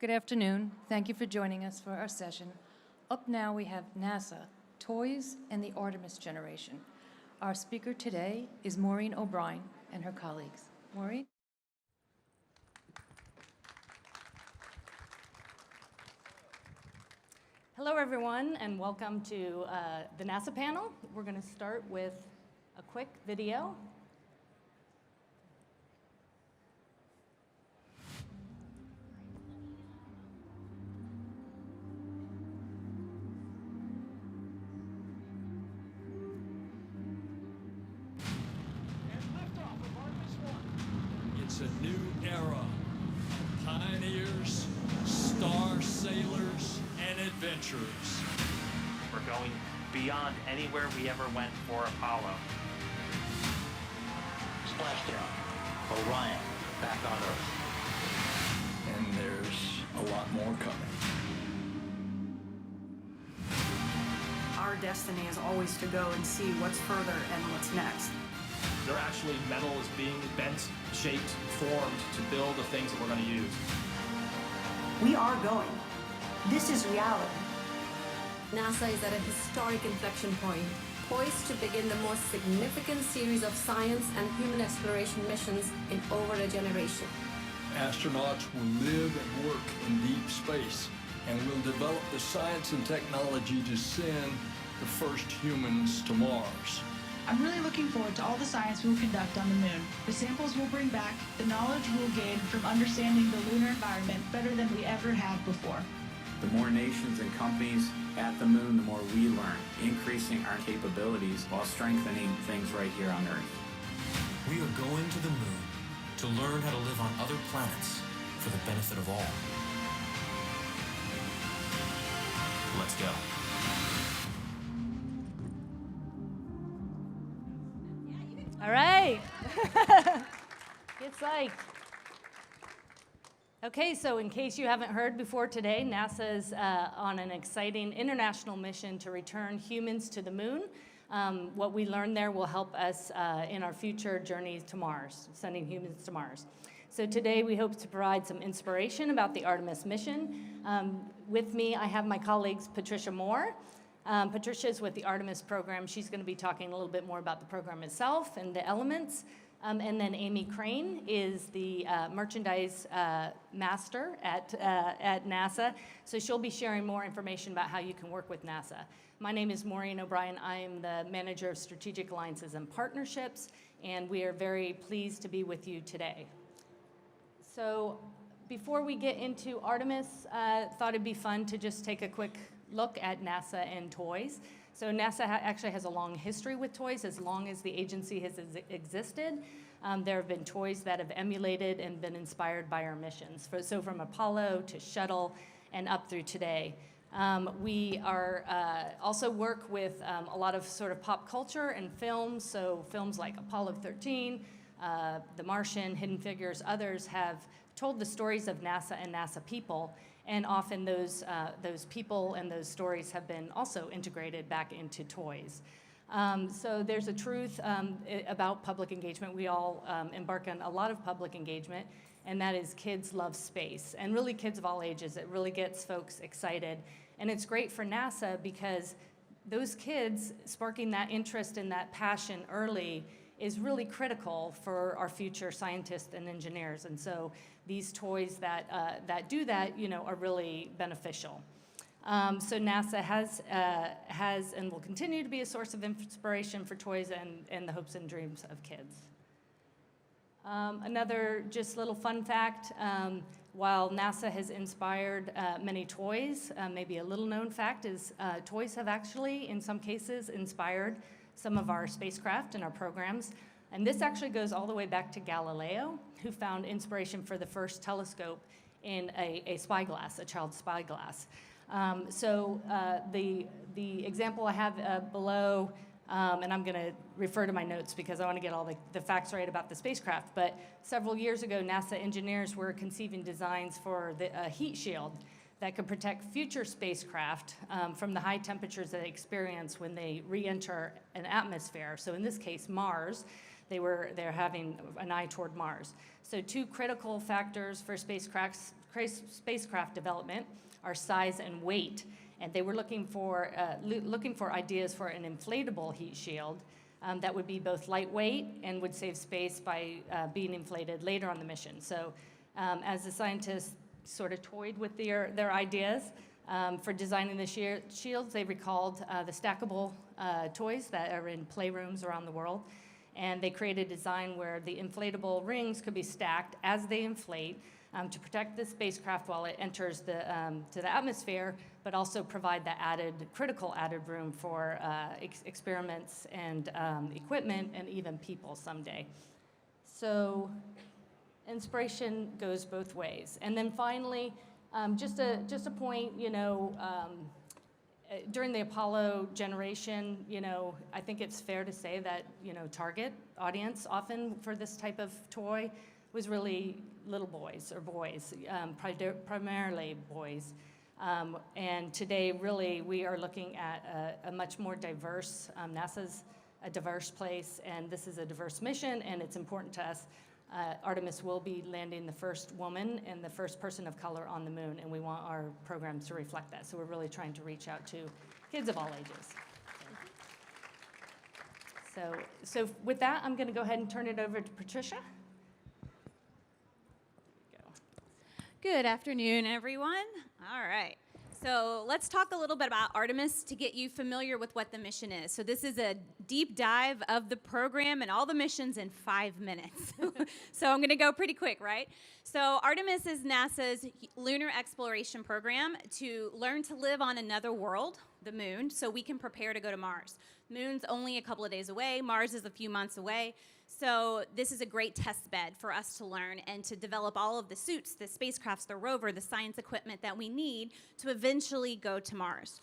Good afternoon. Thank you for joining us for our session. Up now we have NASA, Toys, and the Artemis generation. Our speaker today is Maureen O'Brien and her colleagues. Maureen? Hello, everyone, and welcome to the NASA panel. We're going to start with a quick video. It's a new era of pioneers, star sailors, and adventurers. We're going beyond anywhere we ever went for Apollo. Splashdown, Orion, back on Earth. And there's a lot more coming. Our destiny is always to go and see what's further and what's next. They're actually, metal is being bent, shaped, formed to build the things that we're going to use. We are going. This is reality. NASA is at a historic inflection point, poised to begin the most significant series of science and human exploration missions in over a generation. Astronauts will live and work in deep space and will develop the science and technology to send the first humans to Mars. I'm really looking forward to all the science we'll conduct on the moon, the samples we'll bring back, the knowledge we'll gain from understanding the lunar environment better than we ever have before. The more nations and companies at the moon, the more we learn, increasing our capabilities while strengthening things right here on Earth. We are going to the moon to learn how to live on other planets for the benefit of all. Let's go. All right. Get psyched. Okay, so in case you haven't heard before today, NASA is on an exciting international mission to return humans to the moon. What we learn there will help us in our future journeys to Mars, sending humans to Mars. So today we hope to provide some inspiration about the Artemis mission. With me, I have my colleagues Patricia Moore. Patricia is with the Artemis program. She's going to be talking a little bit more about the program itself and the elements. And then Aimee Crane is the merchandise master at NASA. So she'll be sharing more information about how you can work with NASA. My name is Maureen O'Brien. I am the manager of strategic alliances and partnerships, and we are very pleased to be with you today. So before we get into Artemis, thought it'd be fun to just take a quick look at NASA and toys. So NASA actually has a long history with toys, as long as the agency has existed. There have been toys that have emulated and been inspired by our missions. So from Apollo to Shuttle and up through today. We are also work with a lot of sort of pop culture and films. So films like Apollo 13, The Martian, Hidden Figures, others have told the stories of NASA and NASA people. And often those people and those stories have been also integrated back into toys. So there's a truth about public engagement. We all embark on a lot of public engagement, and that is kids love space. And really kids of all ages, it really gets folks excited. And it's great for NASA because those kids sparking that interest and that passion early is really critical for our future scientists and engineers. And so these toys that do that, are really beneficial. So NASA has and will continue to be a source of inspiration for toys and the hopes and dreams of kids. Another just little fun fact, while NASA has inspired many toys, maybe a little known fact is toys have actually, in some cases, inspired some of our spacecraft and our programs. And this actually goes all the way back to Galileo, who found inspiration for the first telescope in a spyglass, a child's spyglass. So the example I have below, and I'm going to refer to my notes because I want to get all the facts right about the spacecraft, but several years ago, NASA engineers were conceiving designs for a heat shield that could protect future spacecraft from the high temperatures they experience when they re-enter an atmosphere. So in this case, Mars. They're having an eye toward Mars. So two critical factors for spacecraft spacecraft development are size and weight. And they were looking for ideas for an inflatable heat shield that would be both lightweight and would save space by being inflated later on the mission. So as the scientists sort of toyed with their ideas for designing the shields, they recalled the stackable toys that are in playrooms around the world. And they created a design where the inflatable rings could be stacked as they inflate to protect the spacecraft while it enters to the atmosphere, but also provide the critical added room for experiments and equipment and even people someday. So inspiration goes both ways. And then finally, just a point, during the Apollo generation, I think it's fair to say that, target audience often for this type of toy was really little boys or boys, primarily boys. And today, really, we are looking at a much more diverse, NASA's a diverse place, and this is a diverse mission, and it's important to us. Artemis will be landing the first woman and the first person of color on the moon, and we want our programs to reflect that. So we're really trying to reach out to kids of all ages. So with that, I'm going to go ahead and turn it over to Patricia. Good afternoon, everyone. All right. So let's talk a little bit about Artemis to get you familiar with what the mission is. So this is a deep dive of the program and all the missions in 5 minutes. So I'm going to go pretty quick, right? So Artemis is NASA's lunar exploration program to learn to live on another world, the moon, so we can prepare to go to Mars. Moon's only a couple of days away. Mars is a few months away. So this is a great test bed for us to learn and to develop all of the suits, the spacecrafts, the rover, the science equipment that we need to eventually go to Mars.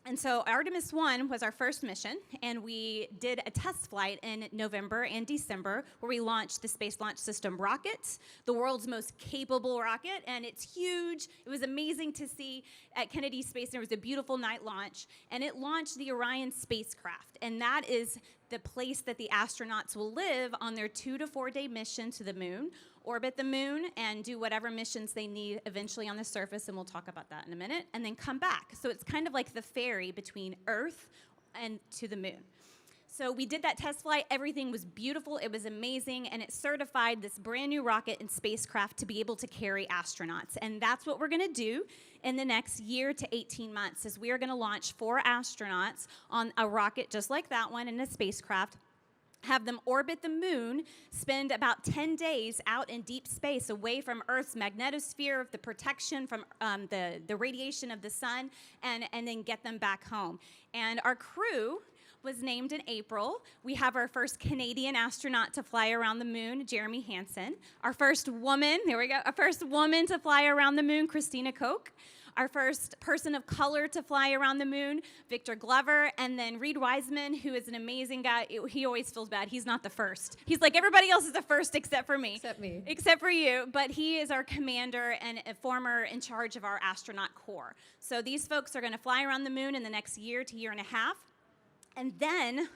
And so Artemis 1 was our first mission, and we did a test flight in November and December where we launched the Space Launch System rocket, the world's most capable rocket, and it's huge. It was amazing to see at Kennedy Space. There was a beautiful night launch, and it launched the Orion spacecraft, and that is the place that the astronauts will live on their 2 to 4 day mission to the moon, orbit the moon, and do whatever missions they need eventually on the surface, and we'll talk about that in a minute, and then come back. So it's kind of like the ferry between Earth and to the moon. So we did that test flight. Everything was beautiful. It was amazing, and it certified this brand new rocket and spacecraft to be able to carry astronauts. And that's what we're going to do in the next year to 18 months, is we are going to launch 4 astronauts on a rocket just like that one in a spacecraft, have them orbit the moon, spend about 10 days out in deep space away from Earth's magnetosphere, the protection from the radiation of the sun, and then get them back home. And our crew was named in April. We have our first Canadian astronaut to fly around the moon, Jeremy Hansen. Our first woman, there we go, our first woman to fly around the moon, Christina Koch. Our first person of color to fly around the moon, Victor Glover, and then Reed Wiseman, who is an amazing guy. He always feels bad. He's not the first. He's like, everybody else is the first except for me. Except me. Except for you. But he is our commander and a former in charge of our astronaut corps. So these folks are going to fly around the moon in the next year to year and a half. And then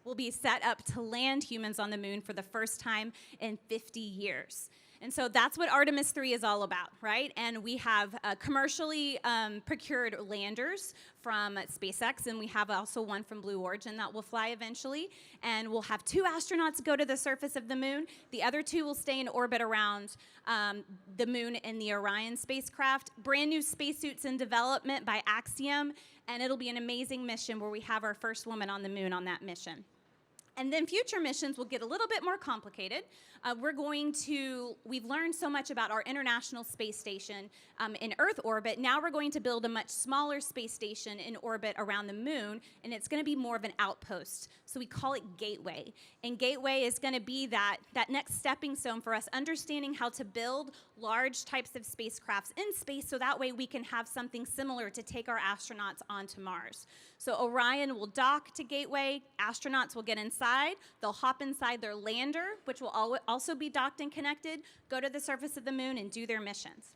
we'll be set up to land humans on the moon for the first time in 50 years. And so that's what Artemis 3 is all about, right? And we have commercially procured landers from SpaceX, and we have also one from Blue Origin that will fly eventually. And we'll have 2 astronauts go to the surface of the moon. The other 2 will stay in orbit around the moon in the Orion spacecraft. Brand new spacesuits in development by Axiom, and it'll be an amazing mission where we have our first woman on the moon on that mission. And then future missions will get a little bit more complicated. We've learned so much about our International Space Station in Earth orbit. Now we're going to build a much smaller space station in orbit around the moon, and it's going to be more of an outpost. So we call it Gateway. And Gateway is going to be that next stepping stone for us understanding how to build large types of spacecrafts in space so that way we can have something similar to take our astronauts onto Mars. So Orion will dock to Gateway. Astronauts will get inside. They'll hop inside their lander, which will also be docked and connected, go to the surface of the moon, and do their missions.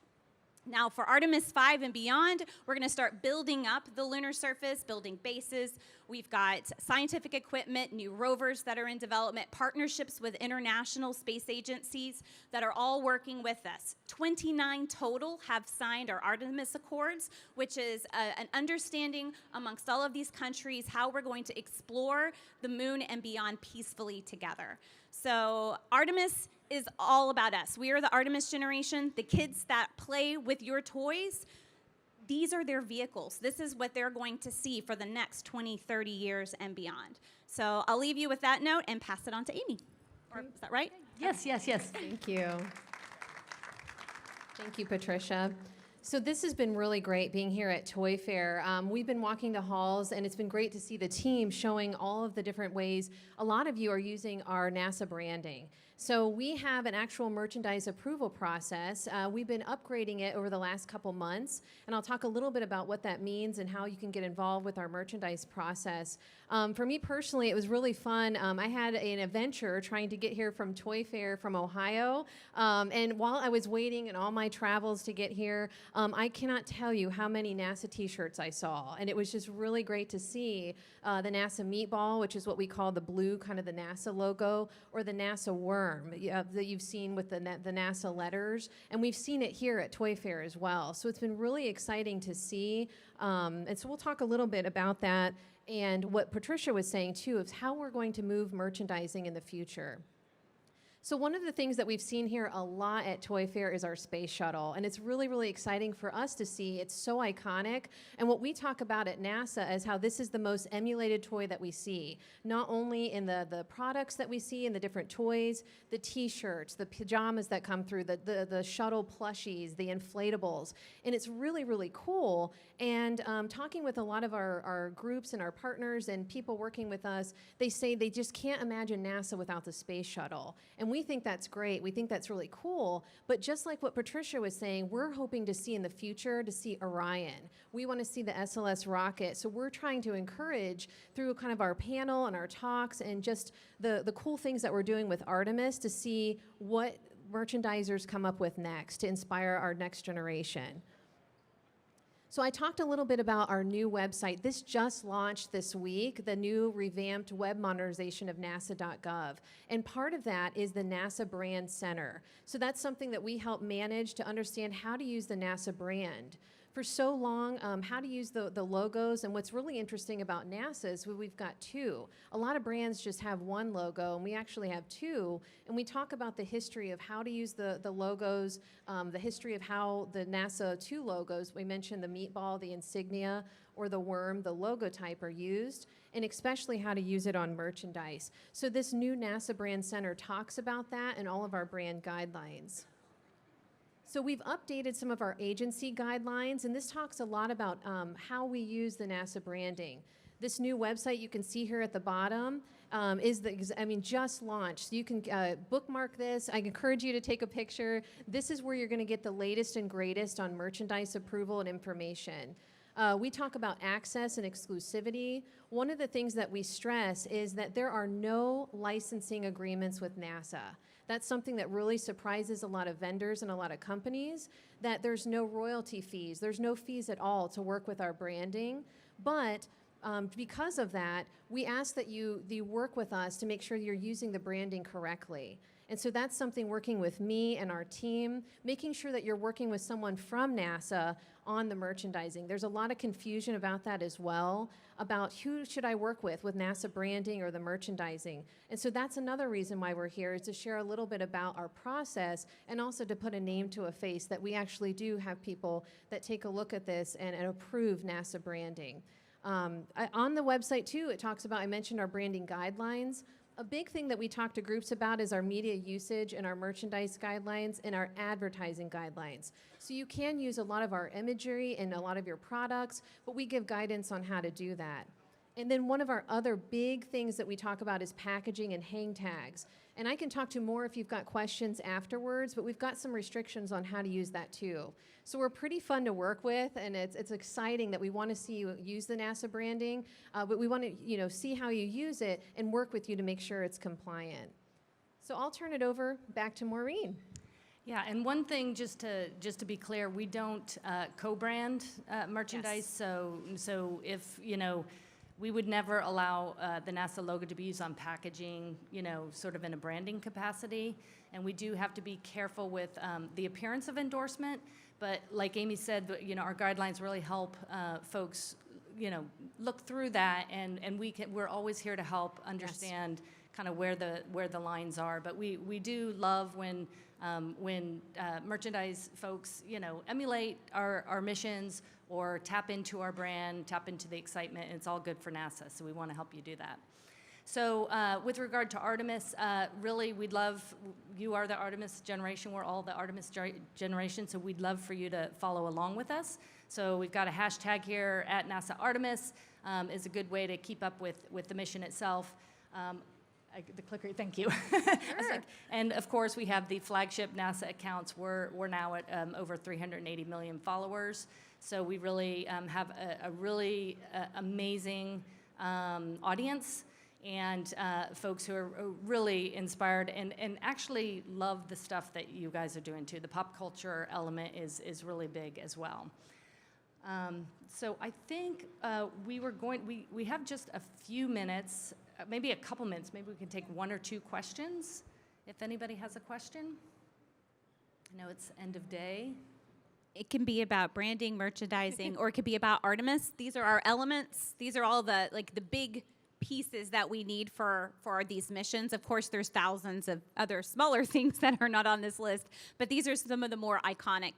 Now, for Artemis 5 and beyond, we're going to start building up the lunar surface, building bases. We've got scientific equipment, new rovers that are in development, partnerships with international space agencies that are all working with us. 29 total have signed our Artemis Accords, which is an understanding amongst all of these countries how we're going to explore the moon and beyond peacefully together. So Artemis is all about us. We are the Artemis generation, the kids that play with your toys. These are their vehicles. This is what they're going to see for the next 20, 30 years and beyond. So I'll leave you with that note and pass it on to Aimee. Or, is that right? Yes, yes, yes. Thank you. Thank you, Patricia. So this has been really great being here at Toy Fair. We've been walking the halls, and it's been great to see the team showing all of the different ways a lot of you are using our NASA branding. So we have an actual merchandise approval process. We've been upgrading it over the last couple months, and I'll talk a little bit about what that means and how you can get involved with our merchandise process. For me personally, it was really fun. I had an adventure trying to get here from Toy Fair from Ohio, and while I was waiting in all my travels to get here, I cannot tell you how many NASA t-shirts I saw, and it was just really great to see the NASA meatball, which is what we call the blue, kind of the NASA logo, or the NASA worm that you've seen with the NASA letters, and we've seen it here at Toy Fair as well. So it's been really exciting to see, and so we'll talk a little bit about that and what Patricia was saying too, is how we're going to move merchandising in the future. So one of the things that we've seen here a lot at Toy Fair is our space shuttle, and it's really, really exciting for us to see. It's so iconic, and what we talk about at NASA is how this is the most emulated toy that we see, not only in the products that we see in the different toys, the t-shirts, the pajamas that come through, the shuttle plushies, the inflatables, and it's really, really cool. And talking with a lot of our groups and our partners and people working with us, they say they just can't imagine NASA without the space shuttle. And we think that's great. We think that's really cool. But just like what Patricia was saying, we're hoping to see in the future, to see Orion. We want to see the SLS rocket. So we're trying to encourage through kind of our panel and our talks and just the cool things that we're doing with Artemis to see what merchandisers come up with next to inspire our next generation. So I talked a little bit about our new website. This just launched this week, the new revamped web modernization of nasa.gov. And part of that is the NASA Brand Center. So that's something that we help manage to understand how to use the NASA brand. For so long, how to use the logos, and what's really interesting about NASA is we've got two. A lot of brands just have one logo, and we actually have two, and we talk about the history of how to use the logos, the history of how the NASA two logos, we mentioned the meatball, the insignia, or the worm, the logo type are used, and especially how to use it on merchandise. So this new NASA Brand Center talks about that and all of our brand guidelines. So we've updated some of our agency guidelines, and this talks a lot about how we use the NASA branding. This new website you can see here at the bottom is just launched. So you can bookmark this. I encourage you to take a picture. This is where you're going to get the latest and greatest on merchandise approval and information. We talk about access and exclusivity. One of the things that we stress is that there are no licensing agreements with NASA. That's something that really surprises a lot of vendors and a lot of companies, that there's no royalty fees. There's no fees at all to work with our branding. But because of that, we ask that you work with us to make sure you're using the branding correctly. And so that's something working with me and our team, making sure that you're working with someone from NASA on the merchandising. There's a lot of confusion about that as well, about who should I work with NASA branding or the merchandising. And so that's another reason why we're here, is to share a little bit about our process and also to put a name to a face, that we actually do have people that take a look at this and approve NASA branding. On the website too, it talks about, I mentioned our branding guidelines. A big thing that we talk to groups about is our media usage and our merchandise guidelines and our advertising guidelines. So you can use a lot of our imagery and a lot of your products, but we give guidance on how to do that. And then one of our other big things that we talk about is packaging and hang tags. And I can talk to more if you've got questions afterwards, but we've got some restrictions on how to use that too. So we're pretty fun to work with, and it's exciting that we want to see you use the NASA branding, but we want to see how you use it and work with you to make sure it's compliant. So I'll turn it over back to Maureen. Yeah, and one thing, just to be clear, we don't co-brand merchandise. Yes. So if We would never allow the NASA logo to be used on packaging, you know, sort of in a branding capacity. And we do have to be careful with the appearance of endorsement. But like Aimee said, you know, our guidelines really help folks, you know, look through that. And we're always here to help understand kind of where the lines are. But we do love when merchandise folks, you know, emulate our missions or tap into our brand, tap into the excitement, and it's all good for NASA, so we want to help you do that. So with regard to Artemis, really we'd love, you are the Artemis generation, we're all the Artemis generation, so we'd love for you to follow along with us. So we've got a hashtag here, @NASA Artemis, is a good way to keep up with the mission itself. The clicker, thank you. Sure. And of course, we have the flagship NASA accounts. We're now at over 380 million followers. So we really have a really amazing audience and folks who are really inspired and actually love the stuff that you guys are doing too. The pop culture element is really big as well. So I think we have just a few minutes, maybe a couple minutes. Maybe we can take one or two questions if anybody has a question. I know it's end of day. It can be about branding, merchandising, or it could be about Artemis. These are our elements. These are all the big pieces that we need for these missions. Of course, there's thousands of other smaller things that are not on this list, but these are some of the more iconic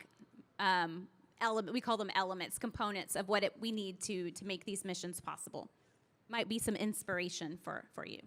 we call them elements, components of what we need to make these missions possible. Might be some inspiration for you.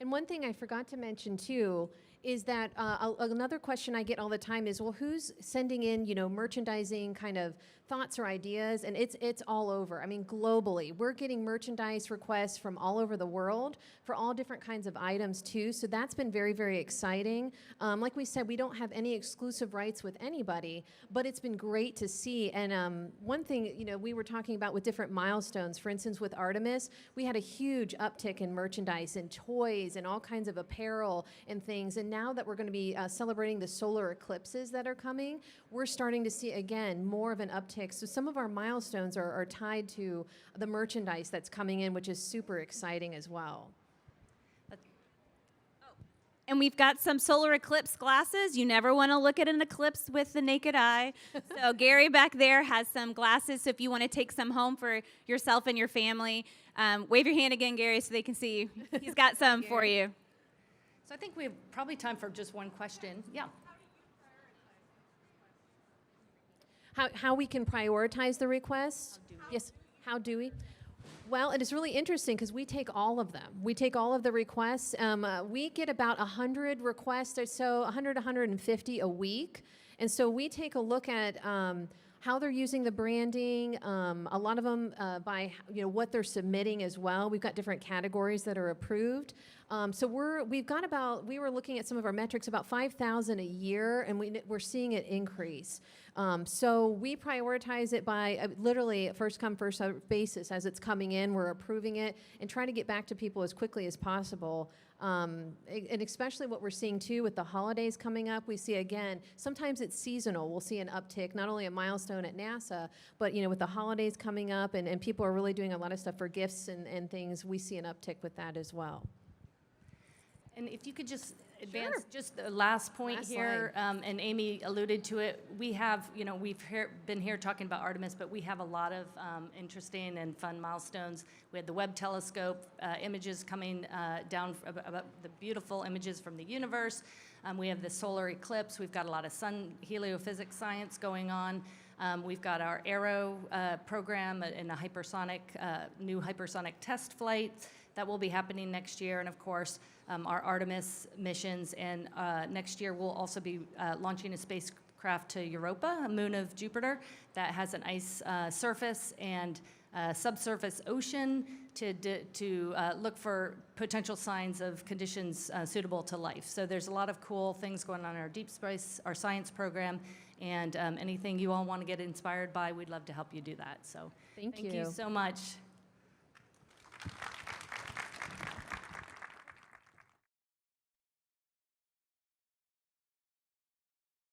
And one thing I forgot to mention too is that another question I get all the time is, well, who's sending in, you know, merchandising kind of thoughts or ideas? And it's all over. I mean, globally, we're getting merchandise requests from all over the world for all different kinds of items too. So that's been very, very exciting. Like we said, we don't have any exclusive rights with anybody, but it's been great to see. And one thing, you know, we were talking about with different milestones, for instance, with Artemis, we had a huge uptick in merchandise and toys and all kinds of apparel and things. And now that we're going to be celebrating the solar eclipses that are coming, we're starting to see, again, more of an uptick. So some of our milestones are tied to the merchandise that's coming in, which is super exciting as well. And we've got some solar eclipse glasses. You never want to look at an eclipse with the naked eye. So Gary back there has some glasses. So if you want to take some home for yourself and your family, wave your hand again, Gary, so they can see you. He's got some for you. So I think we have probably time for just one question. Yeah. How we can prioritize the requests? Yes, how do we? Well, it is really interesting because we take all of them. We take all of the requests. We get about 100 requests or so, 100, 150 a week. And so we take a look at how they're using the branding, a lot of them by what they're submitting as well. We've got different categories that are approved. So we were looking at some of our metrics, about 5,000 a year, and we're seeing it increase. So we prioritize it by literally first come, first served basis. As it's coming in, we're approving it and try to get back to people as quickly as possible. And especially what we're seeing too with the holidays coming up, we see again, sometimes it's seasonal. We'll see an uptick, not only a milestone at NASA, but with the holidays coming up and people are really doing a lot of stuff for gifts and things, we see an uptick with that as well. And if you could just advance just the last point here, and Aimee alluded to it, we have, we've been here talking about Artemis, but we have a lot of interesting and fun milestones. We had the Webb telescope images coming down, about the beautiful images from the universe. We have the solar eclipse. We've got a lot of sun heliophysics science going on. We've got our Aero program and a hypersonic, new hypersonic test flight that will be happening next year, and of course, our Artemis missions. And next year, we'll also be launching a spacecraft to Europa, a moon of Jupiter, that has an ice surface and subsurface ocean to look for potential signs of conditions suitable to life. So there's a lot of cool things going on in our deep space, our science program, and anything you all want to get inspired by, we'd love to help you do that. So thank you so much.